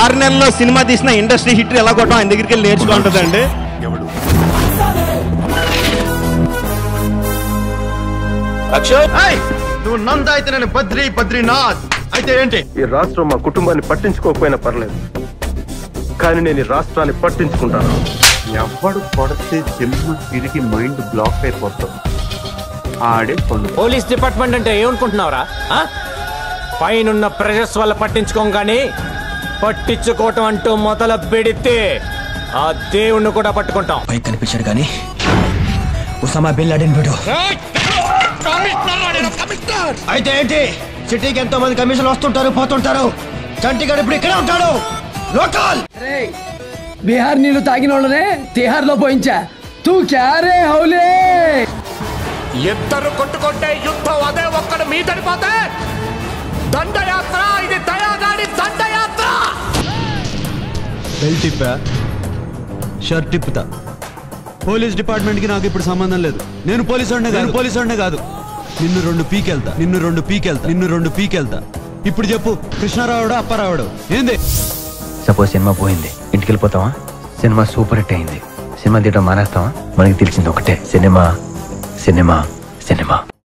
6 నెలల్లో సినిమా తీసిన industry hit ఎలా కొట్టడం ఆయన దగ్గరికి వెళ్ళి నేర్చుకుంటుందండి. నువ్వు నంద అయితే నేను బద్రీనాథ్ అయితే ఏంటి? ఈ రాష్ట్రం మా కుటుంబాన్ని పట్టించుకోకపోయినా పర్లేదు, కానీ నేను ఈ రాష్ట్రాన్ని పట్టించుకుంటాను. ఎవడు కొడితే దిమ్మ తిరిగి మైండ్ బ్లాక్ అయిపోతుంది. ఆడే పండు. పోలీస్ డిపార్ట్మెంట్ అంటే ఏమనుకుంటున్నావురా? పైనున్న ప్రెషర్స్ వల్ల పట్టించుకోగానే పట్టించుకోవటం అంటూ మొదలు పెడితే ఆ దేవుణ్ణి కూడా పట్టుకుంటాం. పై కనిపించాడు కానీ ఉసామా బిన్ లాడెన్ వీడు. అయితే ఏంటి? సిటీకి ఎంతో మంది కమిషన్లు వస్తుంటారు పోతుంటారు. చంటిగాడు ఇప్పుడు ఇక్కడే ఉంటాడు. లోకల్ బీహార్ నీళ్లు తాగిన వాళ్ళనే తిహార్ లో పోయించా. తూ క్యారే హౌలే. ఇద్దరు కొట్టుకుంటే యుద్ధం అదే ఒక్కడు మీదడిపోతే దండయాత్ర. ఇది దయాగాడి దండయాత్ర. బెల్ట్ తిప్పా, షర్ట్ తిప్పుతా. పోలీస్ డిపార్ట్మెంట్ కి నాకు ఇప్పుడు సంబంధం లేదు. నేను పోలీసు కాదు. నిన్ను రెండు పీకెళ్తా. ఇప్పుడు చెప్పు, కృష్ణారావుడు అప్పారావుడు ఏంది? సపోజ్ సినిమా పోయింది, ఇంటికి వెళ్ళిపోతావా? సినిమా సూపర్ హిట్ అయింది, సినిమా తీయడం మానేస్తావా? మనకి తెలిసింది ఒకటే, సినిమా.